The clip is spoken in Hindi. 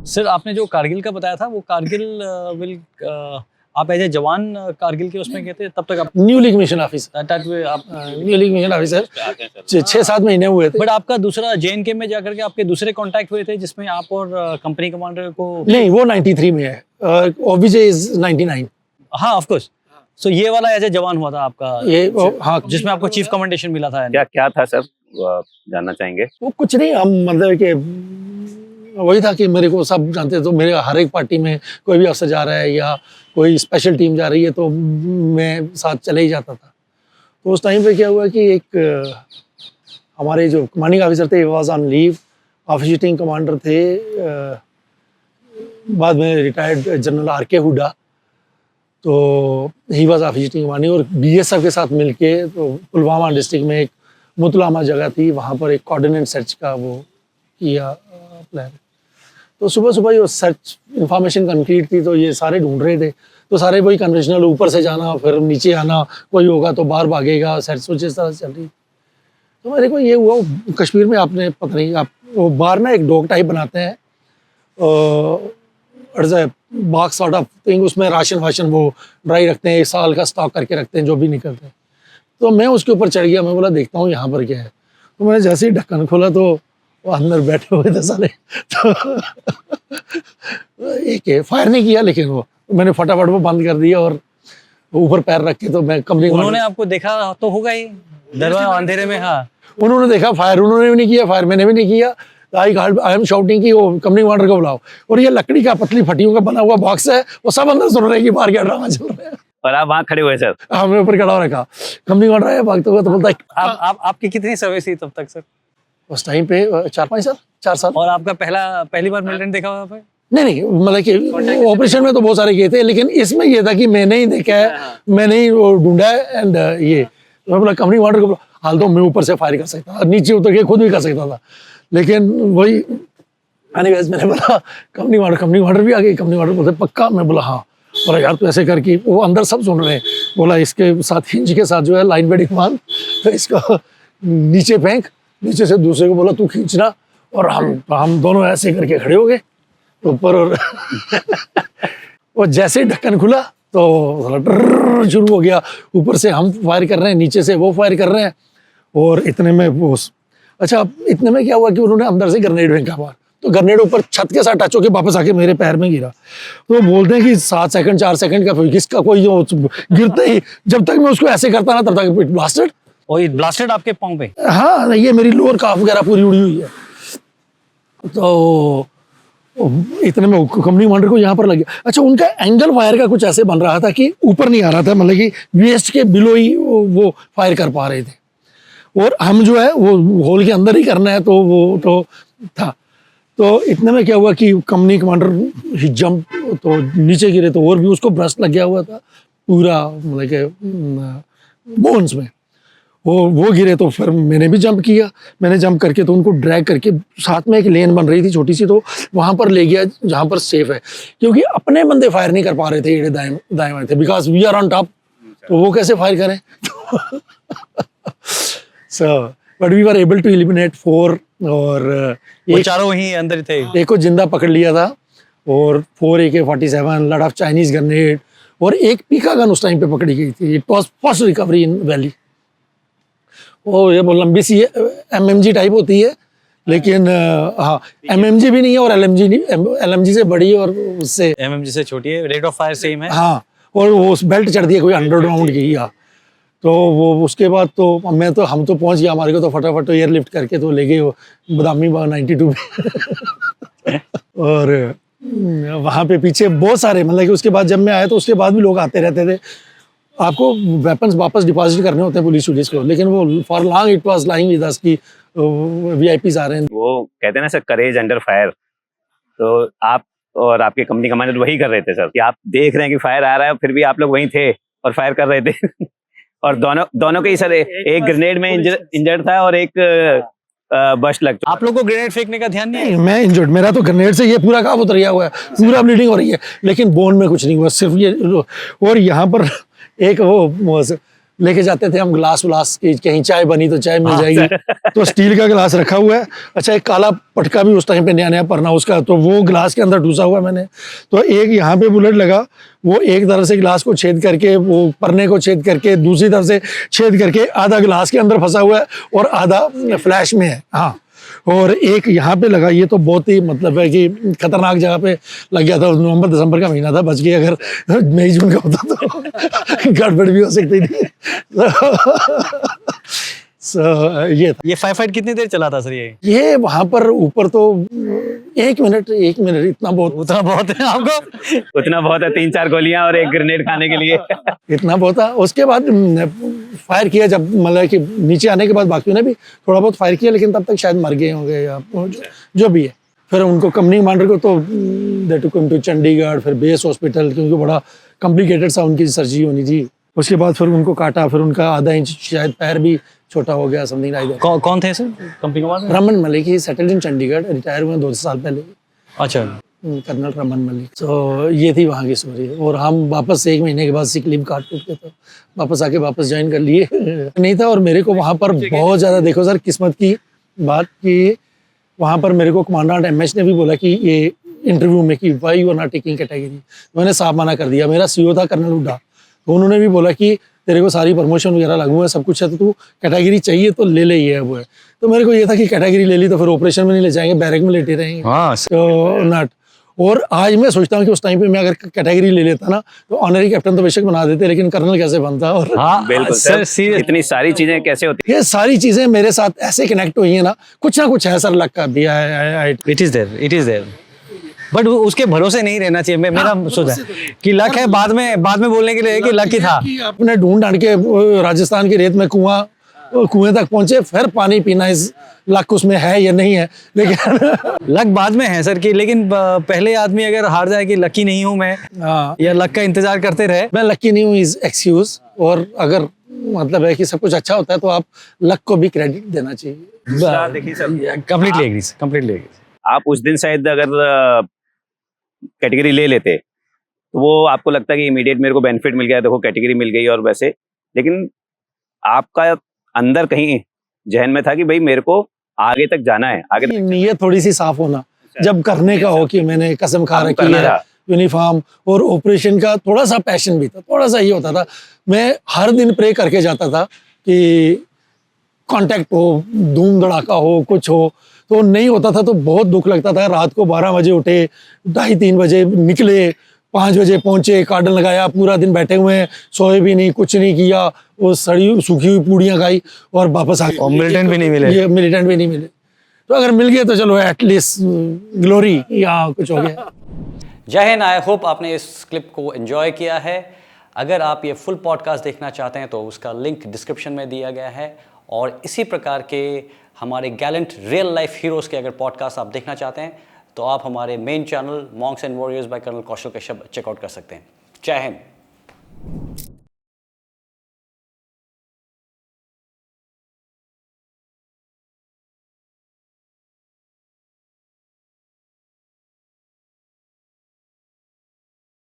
सर आपने जो कारगिल का बताया था वो कारगिल विल आप एज ए जवान कारगिल के उसमें कहते तब तक आप न्यू लीग मिशन ऑफिसर, आप न्यू लीग मिशन ऑफिसर 6-7 महीने हुए थे। बट आपका दूसरा JNK में जाकर के आपके दूसरे कांटेक्ट हुए थे जिसमें आप और कंपनी कमांडर को नहीं, वो 93 में है, ओबीजे इज 99। हाँ ऑफ कोर्स। सो ये वाला एज ए जवान हुआ था आपका, ये हाँ, जिसमें आपको चीफ कमेंडेशन मिला था। क्या क्या था सर, जानना चाहेंगे। वो कुछ नहीं, हम मतलब कि वही था कि मेरे को सब जानते, तो मेरे हर एक पार्टी में कोई भी अफसर जा रहा है या कोई स्पेशल टीम जा रही है तो मैं साथ चले ही जाता था। तो उस टाइम पे क्या हुआ कि एक हमारे जो कमांडिंग ऑफिसर थे was on leave, officer commander थे बाद में रिटायर्ड जनरल RK हुड्डा, तो ही वाज ऑफिसर कमांडिंग, और BSF के साथ मिलके तो पुलवामा डिस्ट्रिक्ट में एक मुतलामा जगह थी, वहाँ पर एक कोऑर्डिनेट सर्च का वो किया प्लान। तो सुबह सुबह ये सर्च इंफॉर्मेशन कंप्लीट थी, तो ये सारे ढूंढ रहे थे, तो सारे वही कन्वेंशनल, ऊपर से जाना फिर नीचे आना, कोई होगा तो बाहर भागेगा, सर्च सोच इस तरह से चल रही। तो मेरे को ये हुआ, कश्मीर में आपने पता नहीं, आप वो बाहर ना एक डॉग टाइप बनाते हैं बॉक्स सॉर्ट ऑफ थिंग, उसमें राशन वाशन वो ड्राई रखते हैं, 1 साल का स्टॉक करके रखते हैं जो भी निकलते हैं। तो मैं उसके ऊपर चढ़ गया, मैं बोला देखता हूँ यहाँ पर क्या है। तो मैंने जैसे ही ढक्कन खोला तो वो अंदर बैठे हुए थे सारे, तो एक फायर नहीं किया, लेकिन वो मैंने फटाफट वो बंद कर दिया और ऊपर पैर रख के तो मैं कंपनी। उन्होंने आपको देखा तो होगा ही दरवाजा अंधेरे में। हाँ, उन्होंने देखा, फायर उन्होंने भी नहीं किया, फायर मैंने भी नहीं किया। आई एम शाउटिंग कि वो कंपनी कमांडर को बुलाओ, और ये लकड़ी का पतली फटियों का बना हुआ बॉक्स है, वो सब अंदर सुन रहे हैं कि बाहर क्या ड्रामा चल रहा है। और आप वहाँ खड़े हुए सर? हमने ऊपर खड़ा रखा, कंपनी कमांडर आया भागते हुए, तो बोलता है आपकी कितनी सर्विस थी तब तक सर? उस टाइम पे 4-5 साल, 4 साल। और आपका पहली बार मिलिटेंट देखा हुआ है? नहीं, मतलब कि ऑपरेशन में तो बहुत सारे गए थे, लेकिन इसमें ये था कि मैंने ही देखा है, मैंने ही वो ढूंढा है। एंड ये तो मैं बोला कंपनी कमांडर को, हाल तो मैं ऊपर से फायर कर सकता था, नीचे उतर के खुद भी कर सकता था, लेकिन वही एनीवेज मैंने बोला कंपनी कमांडर भी आ गई। कंपनी कमांडर बोलते पक्का? मैं बोला हाँ। बोला यार तो ऐसे करके, वो अंदर सब सुन रहे हैं, बोला इसके साथ हिंज के साथ जो है लाइन बेडिंग मान, तो इसका नीचे फेंक, नीचे से दूसरे को बोला तू खींचना, और हम दोनों ऐसे करके खड़े हो गए ऊपर, और वो जैसे ढक्कन खुला तो शुरू हो गया, ऊपर से हम फायर कर रहे हैं, नीचे से वो फायर कर रहे हैं, और इतने में वो अच्छा इतने में क्या हुआ कि उन्होंने अंदर से ग्रेनेड फेंका बाहर, तो ग्रेनेड ऊपर छत के साथ टच होकर वापस आके मेरे पैर में गिरा। तो बोलते हैं कि 7 सेकंड 4 सेकंड का किसका कोई गिरते ही, जब तक मैं उसको ऐसे करता ना तब तक ब्लास्टेड, और ब्लास्टेड आपके पाँव पे? हाँ, ये मेरी लोअर काफ वगैरह पूरी उड़ी हुई है। तो इतने में कंपनी कमांडर को यहाँ पर लग गया। अच्छा, उनका एंगल फायर का कुछ ऐसे बन रहा था कि ऊपर नहीं आ रहा था, मतलब कि वेस्ट के बिलो ही वो फायर कर पा रहे थे, और हम जो है वो होल के अंदर ही करना है, तो वो तो था। तो इतने में क्या हुआ कि कंपनी कमांडर जंप, तो नीचे गिरे, तो और भी उसको ब्रस्ट लग गया हुआ था पूरा, मतलब कि बोन्स में वो गिरे। तो फिर मैंने भी जंप किया, मैंने जंप करके तो उनको ड्रैग करके, साथ में एक लेन बन रही थी छोटी सी, तो वहाँ पर ले गया जहाँ पर सेफ है, क्योंकि अपने बंदे फायर नहीं कर पा रहे थे, ये दाएं थे, because we are on top, तो वो कैसे फायर करें। So but we were able to eliminate 4, और वो चारों वहीं अंदर थे। एक को जिंदा पकड़ लिया था, और 4 AK-47, lot of Chinese grenade, और एक पीका गन उस टाइम पे पकड़ी गई थी। It was first recovery in valley. वो ये बहुत लंबी सी MMG टाइप होती है, लेकिन हाँ, MMG भी नहीं है और LMG नहीं, LMG से बड़ी और उससे MMG से छोटी है, रेट ऑफ फायर सेम है। हाँ, और वो बेल्ट चढ़ दिया कोई 100 राउंड की। हाँ, तो वो उसके बाद तो हम तो पहुंच गया, हमारे को तो फटाफट तो एयरलिफ्ट करके तो ले गए वो बदामी बाग 92 में। और वहाँ पे पीछे बहुत सारे, मतलब कि उसके बाद जब मैं आया तो उसके बाद भी लोग आते रहते थे। आपको वेपन्स वापस डिपॉजिट करने होते हैं पुलिस को, लेकिन वो for long it was lying with us कि VIPs आ रहे हैं। वो कहते हैं ना सर, करेज अंडर फायर, तो आप और आपके कंपनी कमांडर वही कर रहे थे सर, कि आप देख रहे हैं कि फायर आ रहा है, फिर भी आप लोग वहीं थे और फायर कर रहे थे। और दोनों के ही सर, एक ग्रेनेड में इंजर्ड था और एक बस्ट लग चुका। आप लोग को ग्रेनेड फेंकने का ध्यान नहीं है? मैं इंजर्ड, मेरा तो ग्रेनेड से ये पूरा काफ उतर हुआ है, पूरा ब्लीडिंग हो रही है, लेकिन बोन में कुछ नहीं हुआ, सिर्फ ये। और यहाँ पर एक वो लेके जाते थे हम ग्लास व्लास की, कहीं चाय बनी तो चाय मिल जाएगी, तो स्टील का गिलास रखा हुआ है। अच्छा, एक काला पटका भी उस टाइम पे नया नया पड़ना उसका, तो वो गिलास के अंदर ठूसा हुआ मैंने। तो एक यहाँ पे बुलेट लगा, वो एक तरफ से गिलास को छेद करके, वो परने को छेद करके, दूसरी तरफ से छेद करके आधा गिलास के अंदर फंसा हुआ है और आधा फ्लैश में है। हाँ, और एक यहाँ पे लगा, ये तो बहुत ही मतलब है कि खतरनाक जगह पे लग गया था। नवंबर दिसंबर का महीना था, बच गया, अगर मई जून का होता तो गड़बड़ भी हो सकती थी। ये था। ये फायर फाइट कितनी देर चला था सर ये वहां पर ऊपर तो 1 मिनट इतना बहुत, उतना बहुत है आपको? उतना बहुत है, 3-4 गोलियां और एक ग्रेनेड खाने के लिए। इतना बहुत था। उसके बाद फायर किया, जब मतलब कि नीचे आने के बाद बाकियों ने भी थोड़ा बहुत फायर किया, लेकिन तब तक शायद मर गए होंगे या जो भी है। फिर उनको कंपनी कमांडर को तो दे टुक हिम टू चंडीगढ़, फिर बेस हॉस्पिटल, क्योंकि बड़ा कॉम्प्लिकेटेड सा उनकी सर्जरी होनी थी। उसके बाद फिर उनको काटा, फिर उनका आधा इंच शायद पैर भी छोटा हो गया, समथिंग लाइक दैट। कौन थे sir company commander? Raman Malik, he settled in Chandigarh, retire हुए 2 साल पहले। अच्छा, कर्नल रमन मलिक। तो ये थी वहाँ की स्टोरी। और हम वापस 1 महीने के बाद सिक लीव काट के तो वापस आके वापस ज्वाइन कर लिए। नहीं था। और मेरे को वहाँ पर बहुत ज़्यादा, देखो सर किस्मत की बात कि वहाँ पर मेरे को कमांडेंट एमएच ने भी बोला कि ये इंटरव्यू में कि why you are not taking category. मैंने साफ मना कर दिया। मेरा सीईओ था कर्नल हुड्डा, तो उन्होंने भी बोला कि तेरे को सारी प्रमोशन वगैरह लागू है, सब कुछ है, तो तू कैटेगरी चाहिए तो ले ये वो है। तो मेरे को ये था कि कैटेगरी ले ली तो फिर ऑपरेशन में नहीं ले जाएंगे, बैरक में लेटे रहेंगे। तो नॉट। और आज मैं सोचता हूँ कि उस टाइम पे मैं अगर कैटेगरी ले लेता ना तो ऑनरी कैप्टन तो बेशक बना देते, लेकिन कर्नल कैसे बनता। और हाँ बिल्कुल सर, इतनी सारी चीजें कैसे होती ये सारी चीजें मेरे साथ ऐसे कनेक्ट हुई है ना, कुछ है सर लक का भी। इट इज देयर बट उसके भरोसे नहीं रहना चाहिए। मेरा सोच है कि लक है, बाद में बोलने के लिए कि लक ही था। अपने ढूंढ के राजस्थान की रेत में कुएं तक पहुंचे, फिर पानी पीना, इस लक उसमें है या नहीं है, लेकिन लक बाद में है सर की। लेकिन पहले आदमी अगर हार जाए कि लकी नहीं हूं मैं, या लक का इंतजार करते रहे। मैं लकी नहीं हूँ इज एक्सक्यूज। और अगर मतलब है कि सब कुछ अच्छा होता है तो आप लक को भी क्रेडिट देना चाहिए। देखिए सर, कंप्लीटली एग्री। आप उस दिन शायद अगर कैटेगरी ले लेते तो वो आपको लगता है कि इमीडिएट मेरे को बेनिफिट मिल गया, देखो कैटेगरी मिल गई और वैसे, लेकिन आपका अंदर कहीं जहन में था कि भाई मेरे को आगे तक जाना है, आगे तक नीयत थोड़ी सी साफ होना जब करने का हो कि मैंने कसम खा रखी है यूनिफॉर्म। और ऑपरेशन का थोड़ा सा पैशन भी था, थोड़ा सा ये होता था। मैं हर दिन प्रे करके जाता था कि कांटेक्ट हो, धूम धड़ाका हो, कुछ हो। तो नहीं होता था तो बहुत दुख लगता था। रात को 12 बजे उठे, 2:30-3 बजे निकले, 5 बजे पहुंचे, कार्डन लगाया, पूरा दिन बैठे हुए हैं, सोए भी नहीं, कुछ नहीं किया, वो सड़ी सूखी हुई पूड़ियाँ खाई और वापस आ गए। मिलिटेंट भी नहीं मिले। मिलिटेंट भी नहीं मिले। तो अगर मिल गए तो चलो एटलीस्ट ग्लोरी, या कुछ हो गया। जय हिंद। आई होप आपने इस क्लिप को एंजॉय किया है। अगर आप ये फुल पॉडकास्ट देखना चाहते हैं तो उसका लिंक डिस्क्रिप्शन में दिया गया है। और इसी प्रकार के हमारे गैलेंट रियल लाइफ हीरोज़ के अगर पॉडकास्ट आप देखना चाहते हैं तो आप हमारे main channel monks and warriors by colonel Kaushal Kashyap check out कर सकते हैं। जय हिंद।